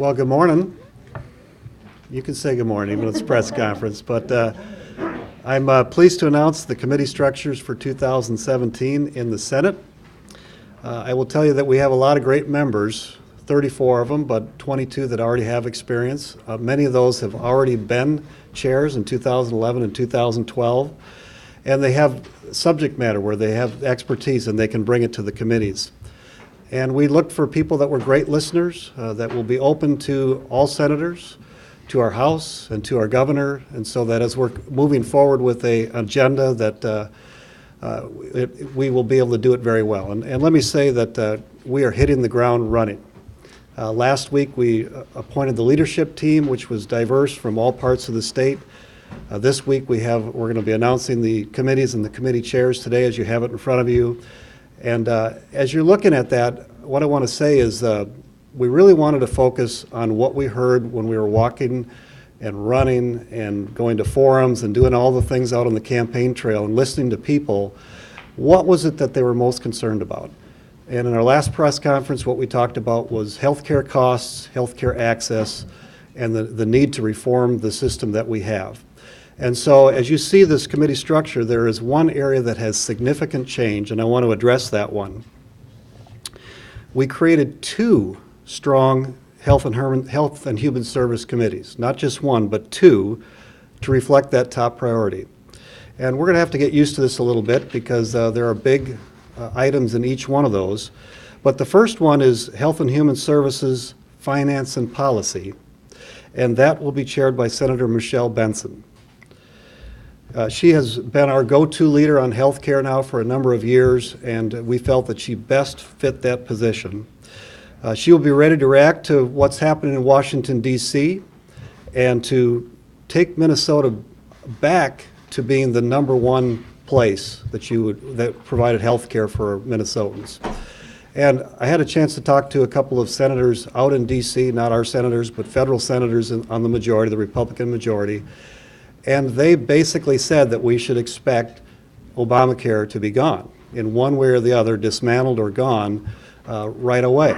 Well, good morning. You can say good morning, even though it's a press conference, but I'm pleased to announce the committee structures for 2017 in the Senate. I will tell you that we have a lot of great members, 34 of them, but 22 that already have experience. Many of those have already been chairs in 2011 and 2012, and they have subject matter where they have expertise and they can bring it to the committees. And we looked for people that were great listeners, that will be open to all senators, to our House, and to our governor, and so that as we're moving forward with an agenda that we will be able to do it very well. And let me say that we are hitting the ground running. Last week we appointed the leadership team, which was diverse from all parts of the state. This week we're going to be announcing the committees and the committee chairs today as you have it in front of you. And as you're looking at that, what I want to say is we really wanted to focus on what we heard when we were walking and running and going to forums and doing all the things out on the campaign trail and listening to people. What was it that they were most concerned about? And in our last press conference, what we talked about was healthcare costs, healthcare access, and the need to reform the system that we have. And so as you see this committee structure, there is one area that has significant change, and I want to address that one. We created two strong health and human service committees, not just one, but two, to reflect that top priority. And we're going to have to get used to this a little bit because there are big items in each one of those. But the first one is Health and Human Services, Finance and Policy, and that will be chaired by Senator Michelle Benson. She has been our go-to leader on health care now for a number of years, and we felt that she best fit that position. She will be ready to react to what's happening in Washington, D.C., and to take Minnesota back to being the number one place that provided health care for Minnesotans. And I had a chance to talk to a couple of senators out in D.C., not our senators, but federal senators on the majority, the Republican majority, and they basically said that we should expect Obamacare to be gone in one way or the other, dismantled or gone right away,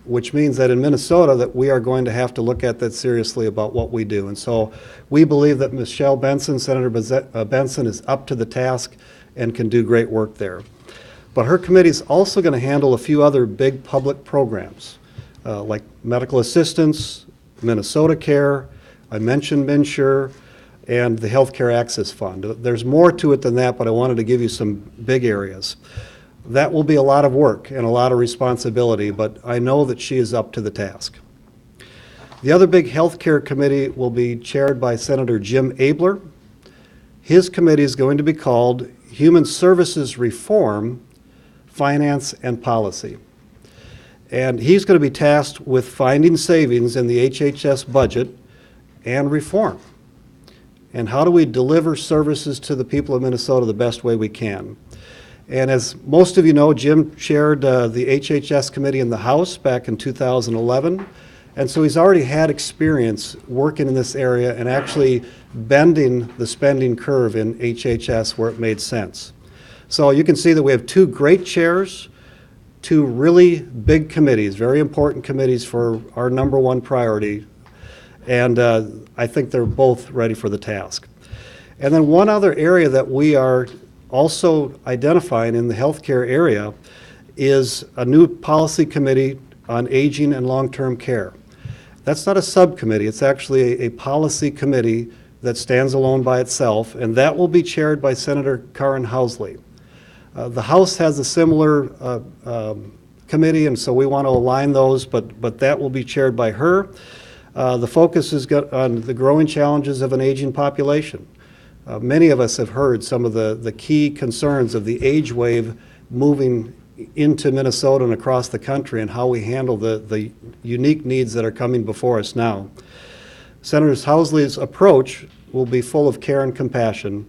which means that in Minnesota that we are going to have to look at that seriously about what we do. And so we believe that Michelle Benson, Senator Benson, is up to the task and can do great work there. But her committee is also going to handle a few other big public programs like medical assistance, Minnesota Care, I mentioned MNsure, and the Healthcare Access Fund. There's more to it than that, but I wanted to give you some big areas. That will be a lot of work and a lot of responsibility, but I know that she is up to the task. The other big healthcare committee will be chaired by Senator Jim Abeler. His committee is going to be called Human Services Reform, Finance and Policy. And he's going to be tasked with finding savings in the HHS budget and reform. And how do we deliver services to the people of Minnesota the best way we can? And as most of you know, Jim chaired the HHS committee in the House back in 2011. And so he's already had experience working in this area and actually bending the spending curve in HHS where it made sense. So you can see that we have two great chairs, two really big committees, very important committees for our number one priority. And I think they're both ready for the task. And then one other area that we are also identifying in the healthcare area is a new policy committee on aging and long-term care. That's not a subcommittee, it's actually a policy committee that stands alone by itself, and that will be chaired by Senator Karin Housley. The House has a similar committee, and so we want to align those, but that will be chaired by her. The focus is on the growing challenges of an aging population. Many of us have heard some of the key concerns of the age wave moving into Minnesota and across the country and how we handle the unique needs that are coming before us now. Senator Housley's approach will be full of care and compassion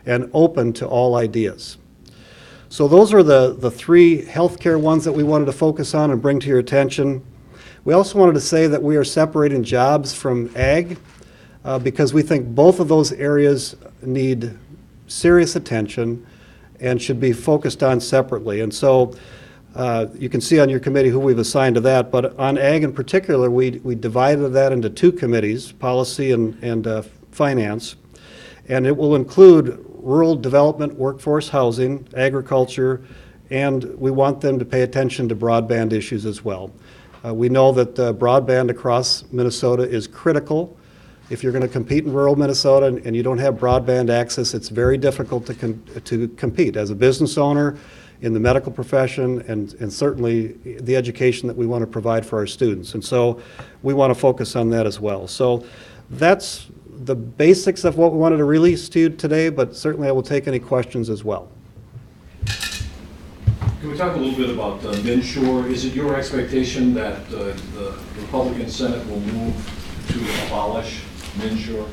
and open to all ideas. So those are the three healthcare ones that we wanted to focus on and bring to your attention. We also wanted to say that we are separating jobs from ag because we think both of those areas need serious attention and should be focused on separately. And so You can see on your committee who we've assigned to that, but on ag in particular, we divided that into two committees, policy and finance, and it will include rural development, workforce housing, agriculture, and we want them to pay attention to broadband issues as well. We know that broadband across Minnesota is critical. If you're going to compete in rural Minnesota and you don't have broadband access, it's very difficult to compete as a business owner, in the medical profession, and certainly the education that we want to provide for our students. And so we want to focus on that as well. So that's the basics of what we wanted to release to you today, but certainly I will take any questions as well. Can we talk a little bit about Minshore? Is it your expectation that the Republican Senate will move to abolish Minshore?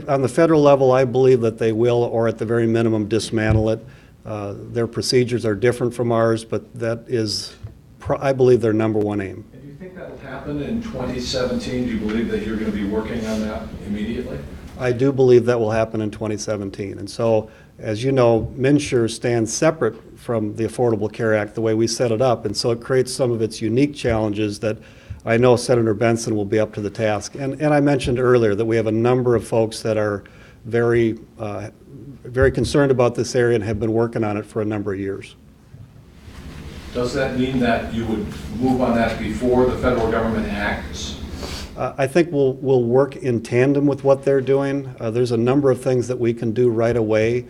On the federal level, I believe that they will, or at the very minimum, dismantle it. Their procedures are different from ours, but that is, I believe, their number one aim. And do you think that will happen in 2017? Do you believe that you're going to be working on that immediately? I do believe that will happen in 2017. And so, as you know, MNsure stands separate from the Affordable Care Act the way we set it up, and so it creates some of its unique challenges that I know Senator Benson will be up to the task. And I mentioned earlier that we have a number of folks that are very concerned about this area and have been working on it for a number of years. Does that mean that you would move on that before the federal government acts? I think we'll work in tandem with what they're doing. There's a number of things that we can do right away.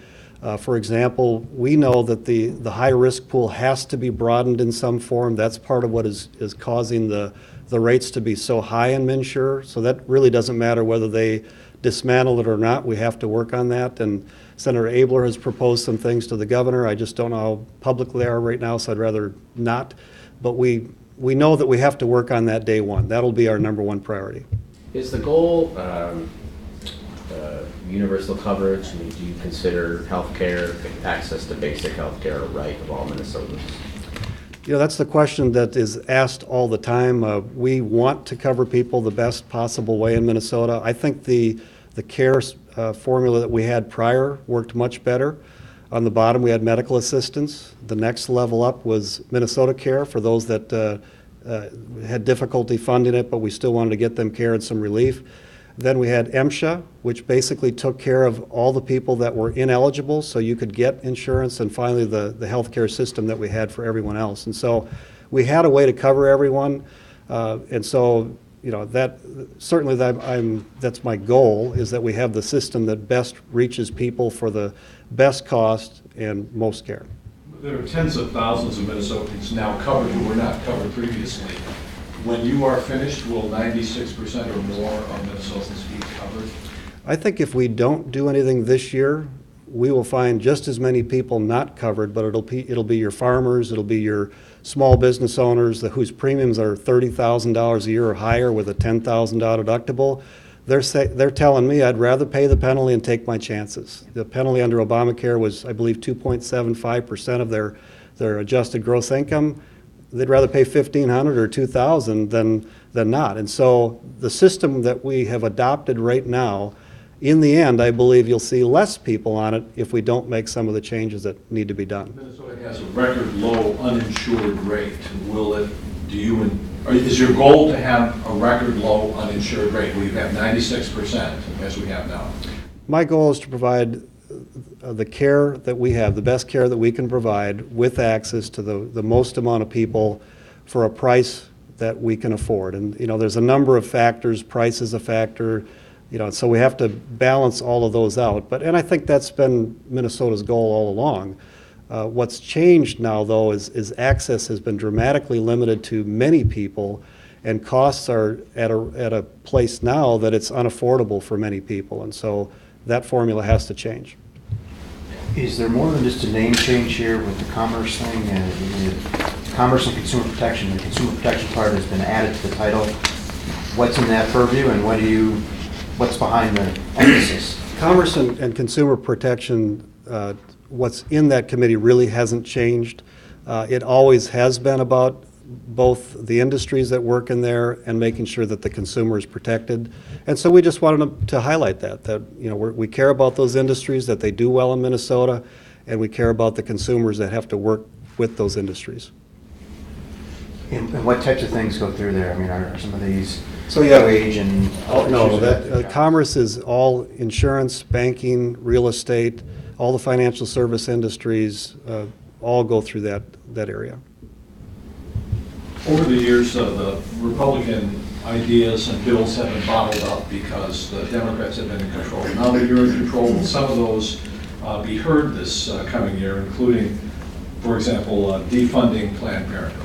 For example, we know that the high-risk pool has to be broadened in some form. That's part of what is causing the rates to be so high in MNsure. So that really doesn't matter whether they dismantle it or not. We have to work on that. And Senator Abeler has proposed some things to the governor. I just don't know how public they are right now, so I'd rather not. But we know that we have to work on that day one. That'll be our number one priority. Is the goal universal coverage? I mean, do you consider health care, access to basic health care, a right of all Minnesotans? You know, that's the question that is asked all the time. We want to cover people the best possible way in Minnesota. I think the care formula that we had prior worked much better. On the bottom, we had medical assistance. The next level up was Minnesota Care for those that had difficulty funding it, but we still wanted to get them care and some relief. Then we had MSHA, which basically took care of all the people that were ineligible so you could get insurance, and finally the healthcare system that we had for everyone else. And so we had a way to cover everyone, and so you know that certainly that's my goal, is that we have the system that best reaches people for the best cost and most care. There are tens of thousands of Minnesotans now covered who were not covered previously. When you are finished, will 96% or more of Minnesotans be covered? I think if we don't do anything this year, we will find just as many people not covered, but it'll be your farmers, it'll be your small business owners whose premiums are $30,000 a year or higher with a $10,000 deductible. They're telling me I'd rather pay the penalty and take my chances. The penalty under Obamacare was, I believe, 2.75% of their adjusted gross income. They'd rather pay $1,500 or $2,000 than not. And so the system that we have adopted right now, in the end, I believe you'll see less people on it if we don't make some of the changes that need to be done. Minnesota has a record low uninsured rate. Is your goal to have a record low uninsured rate? Will you have 96% as we have now? My goal is to provide the care that we have, the best care that we can provide, with access to the most amount of people for a price that we can afford. And you know, there's a number of factors. Price is a factor. You know, so we have to balance all of those out. And I think that's been Minnesota's goal all along. What's changed now, though, is access has been dramatically limited to many people, and costs are at a place now that it's unaffordable for many people. And so that formula has to change. Is there more than just a name change here with the commerce thing? The commerce and consumer protection. The consumer protection part has been added to the title. What's in that purview, and what's behind the emphasis? Commerce and consumer protection, what's in that committee really hasn't changed. It always has been about both the industries that work in there and making sure that the consumer is protected. And so we just wanted to highlight that you know, we care about those industries, that they do well in Minnesota, and we care about the consumers that have to work with those industries. And what types of things go through there? I mean, are some of these So, yeah. wage and? Oh, no, issues that, commerce is all insurance, banking, real estate, all the financial service industries, all go through that area. Over the years, the Republican ideas and bills have been bottled up because the Democrats have been in control. Now that you're in control, will some of those be heard this coming year, including, for example, defunding Planned Parenthood?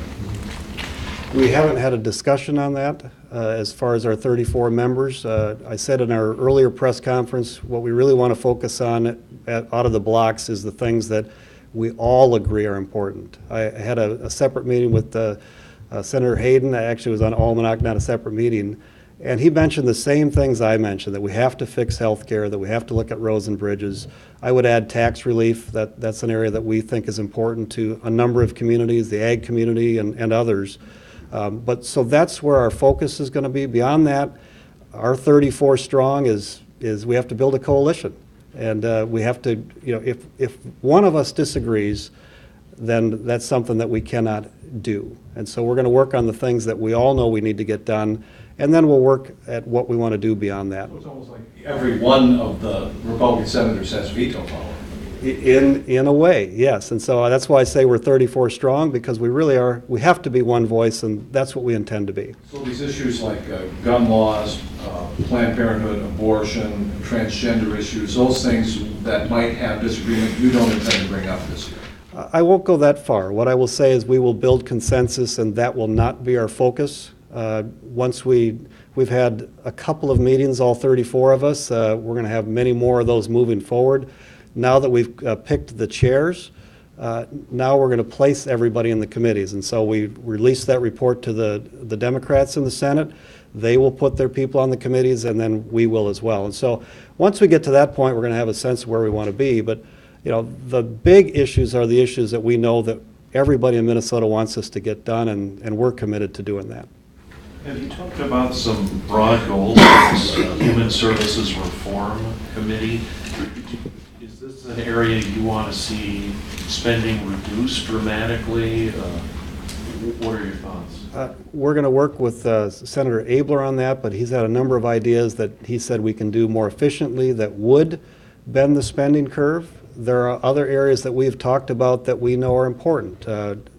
We haven't had a discussion on that as far as our 34 members. I said in our earlier press conference, what we really want to focus on out of the blocks is the things that we all agree are important. I had a separate meeting with Senator Hayden. I actually was on Almanac, not a separate meeting. And he mentioned the same things I mentioned, that we have to fix health care, that we have to look at roads and bridges. I would add tax relief. That's an area that we think is important to a number of communities, the ag community and others. But so that's where our focus is going to be. Beyond that, our 34 strong is we have to build a coalition. And we have to, you know, if one of us disagrees, then that's something that we cannot do. And so we're going to work on the things that we all know we need to get done, and then we'll work at what we want to do beyond that. So it's almost like every one of the Republican senators has veto power. In a way, yes. And so that's why I say we're 34 strong, because we really are, we have to be one voice, and that's what we intend to be. So these issues like gun laws, Planned Parenthood, abortion, transgender issues, those things that might have disagreement, you don't intend to bring up this year? I won't go that far. What I will say is we will build consensus, and that will not be our focus. Once we've had a couple of meetings, all 34 of us, we're going to have many more of those moving forward. Now that we've picked the chairs, now we're going to place everybody in the committees. And so we released that report to the Democrats in the Senate. They will put their people on the committees, and then we will as well. And so once we get to that point, we're going to have a sense of where we want to be. But you know, the big issues are the issues that we know that everybody in Minnesota wants us to get done, and we're committed to doing that. Have you talked about some broad goals for the Human Services Reform Committee? Is this an area you want to see spending reduced dramatically? What are your thoughts? We're going to work with Senator Abeler on that, but he's had a number of ideas that he said we can do more efficiently that would bend the spending curve. There are other areas that we've talked about that we know are important.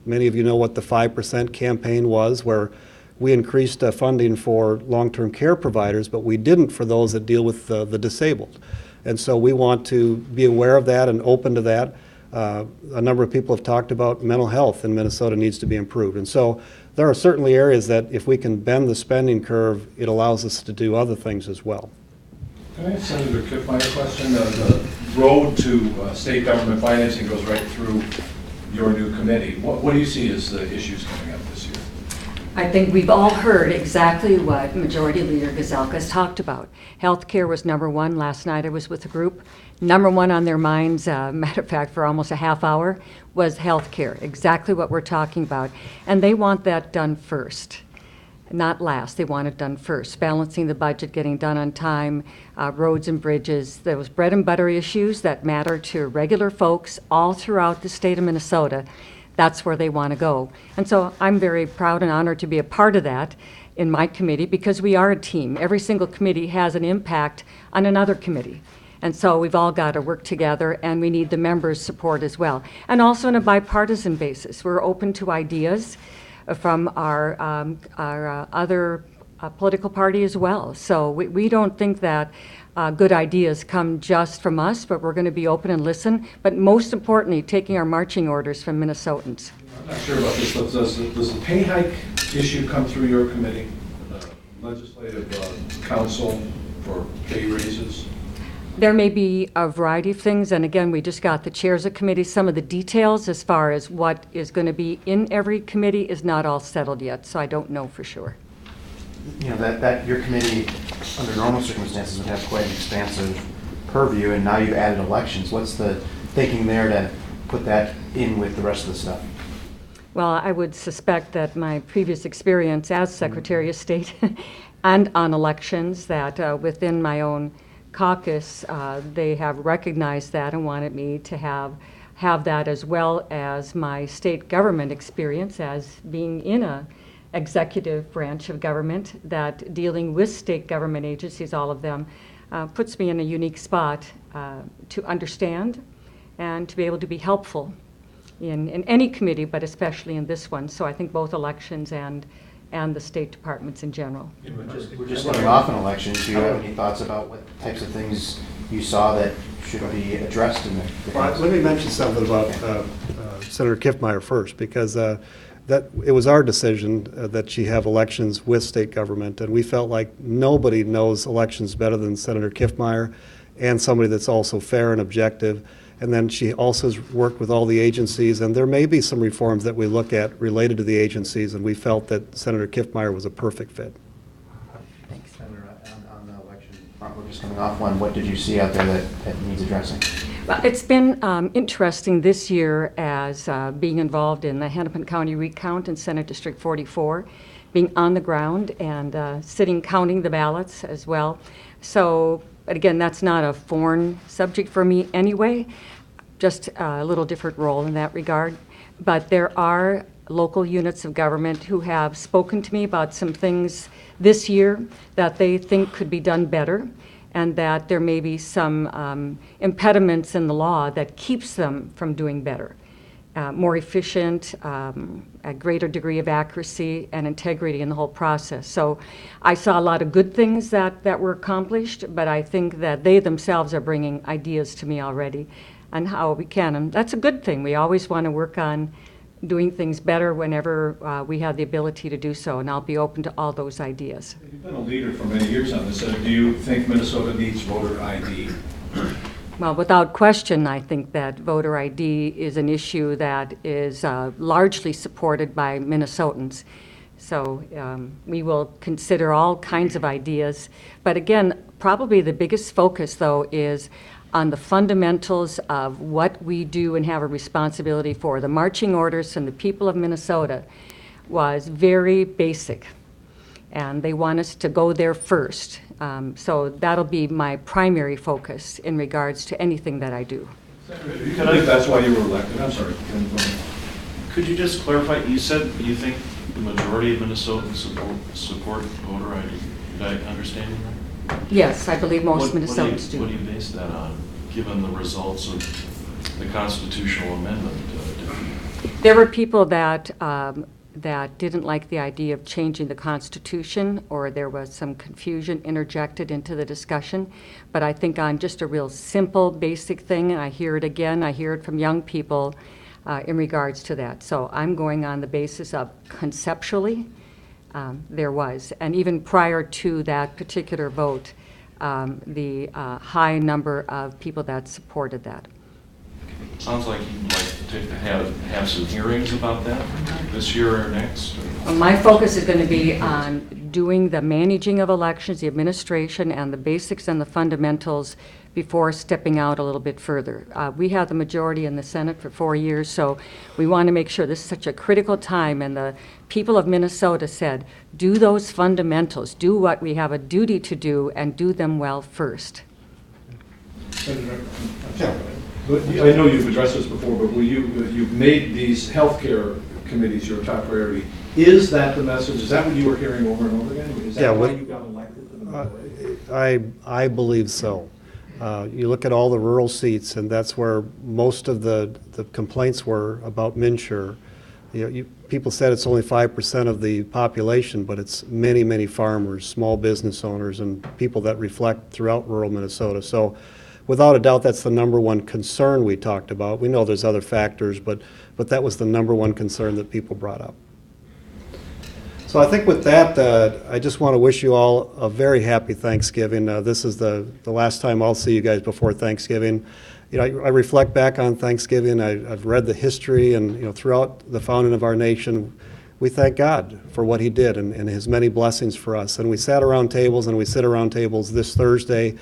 Many of you know what the 5% campaign was, where we increased funding for long-term care providers, but we didn't for those that deal with the disabled. And so we want to be aware of that and open to that. A number of people have talked about mental health in Minnesota needs to be improved. And so there are certainly areas that if we can bend the spending curve, it allows us to do other things as well. Can I ask Senator Kiffmeyer a question? The road to state government financing goes right through your new committee. What do you see as the issues coming up this year? I think we've all heard exactly what Majority Leader Gazelka has talked about. Healthcare was number one. Last night I was with a group. Number one on their minds, matter of fact, for almost a half hour, was healthcare, exactly what we're talking about. And they want that done first, not last. They want it done first. Balancing the budget, getting done on time, roads and bridges, those bread and butter issues that matter to regular folks all throughout the state of Minnesota. That's where they want to go. And so I'm very proud and honored to be a part of that in my committee, because we are a team. Every single committee has an impact on another committee. And so we've all got to work together, and we need the members' support as well. And also on a bipartisan basis. We're open to ideas from our other political party as well. So we don't think that good ideas come just from us, but we're going to be open and listen. But most importantly, taking our marching orders from Minnesotans. I'm not sure about this, but does the pay hike issue come through your committee, the legislative council for pay raises? There may be a variety of things, and again, we just got the chairs of committees. Some of the details as far as what is going to be in every committee is not all settled yet, so I don't know for sure. You know, that your committee, under normal circumstances, would have quite an expansive purview, and now you've added elections. What's the thinking there to put that in with the rest of the stuff? Well, I would suspect that my previous experience as Secretary of State and on elections, that within my own caucus, they have recognized that and wanted me to have have that as well as my state government experience as being in a executive branch of government, that dealing with state government agencies, all of them, puts me in a unique spot to understand and to be able to be helpful in any committee, but especially in this one. So I think both elections and the state departments in general. We're just coming off an election. Do you have any thoughts about what types of things you saw that should be addressed in the Well, let me mention something about Senator Kiffmeyer first, because that it was our decision that she have elections with state government, and we felt like nobody knows elections better than Senator Kiffmeyer, and somebody that's also fair and objective. And then she also has worked with all the agencies, and there may be some reforms that we look at related to the agencies, and we felt that Senator Kiffmeyer was a perfect fit. Thanks. Senator, on the election front, we're just coming off one. What did you see out there that needs addressing? Well, it's been interesting this year as being involved in the Hennepin County recount in Senate District 44, being on the ground and sitting counting the ballots as well. So, but again, that's not a foreign subject for me anyway, just a little different role in that regard. But there are local units of government who have spoken to me about some things this year that they think could be done better, and that there may be some impediments in the law that keeps them from doing better. More efficient, a greater degree of accuracy and integrity in the whole process. So I saw a lot of good things that were accomplished, but I think that they themselves are bringing ideas to me already on how we can. And that's a good thing. We always want to work on doing things better whenever we have the ability to do so, and I'll be open to all those ideas. You've been a leader for many years on this. Do you think Minnesota needs voter ID? Well, without question, I think that voter ID is an issue that is largely supported by Minnesotans. So we will consider all kinds of ideas. But again, probably the biggest focus, though, is on the fundamentals of what we do and have a responsibility for. The marching orders from the people of Minnesota was very basic, and they want us to go there first. So that'll be my primary focus in regards to anything that I do. I think that's why you were elected. I'm sorry. Could you just clarify, you said you think the majority of Minnesotans support voter ID. Did I understand you right? Yes, I believe most What Minnesotans do. What do you base that on, given the results of the constitutional amendment? There were people that didn't like the idea of changing the Constitution, or there was some confusion interjected into the discussion. But I think on just a real simple, basic thing, and I hear it again, I hear it from young people in regards to that. So I'm going on the basis of conceptually, there was. And even prior to that particular vote, the high number of people that supported that. Sounds like you'd like to have some hearings about that this year or next. My focus is going to be on doing the managing of elections, the administration, and the basics and the fundamentals before stepping out a little bit further. We have the majority in the Senate for 4 years, so we want to make sure this is such a critical time, and the people of Minnesota said, do those fundamentals, do what we have a duty to do, and do them well first. Senator, I know you've addressed this before, but you've made these healthcare committees your top priority. Is that the message? Is that what you were hearing over and over again? Is that why you got elected to the majority? I believe so. You look at all the rural seats, and that's where most of the complaints were about MNsure. People said it's only 5% of the population, but it's many, many farmers, small business owners, and people that reflect throughout rural Minnesota. So without a doubt, that's the number one concern we talked about. We know there's other factors, but that was the number one concern that people brought up. So I think with that, I just want to wish you all a very happy Thanksgiving. This is the last time I'll see you guys before Thanksgiving. I reflect back on Thanksgiving. I've read the history, and throughout the founding of our nation, we thank God for what He did and His many blessings for us. And we sat around tables, and we sit around tables this Thursday.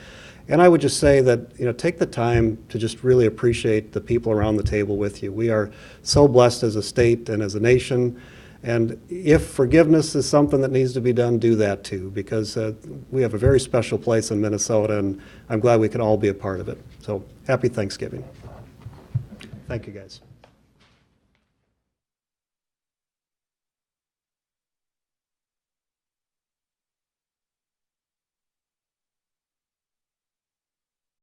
And I would just say that, take the time to just really appreciate the people around the table with you. We are so blessed as a state and as a nation. And if forgiveness is something that needs to be done, do that too, because we have a very special place in Minnesota, and I'm glad we can all be a part of it. So happy Thanksgiving. Thank you, guys.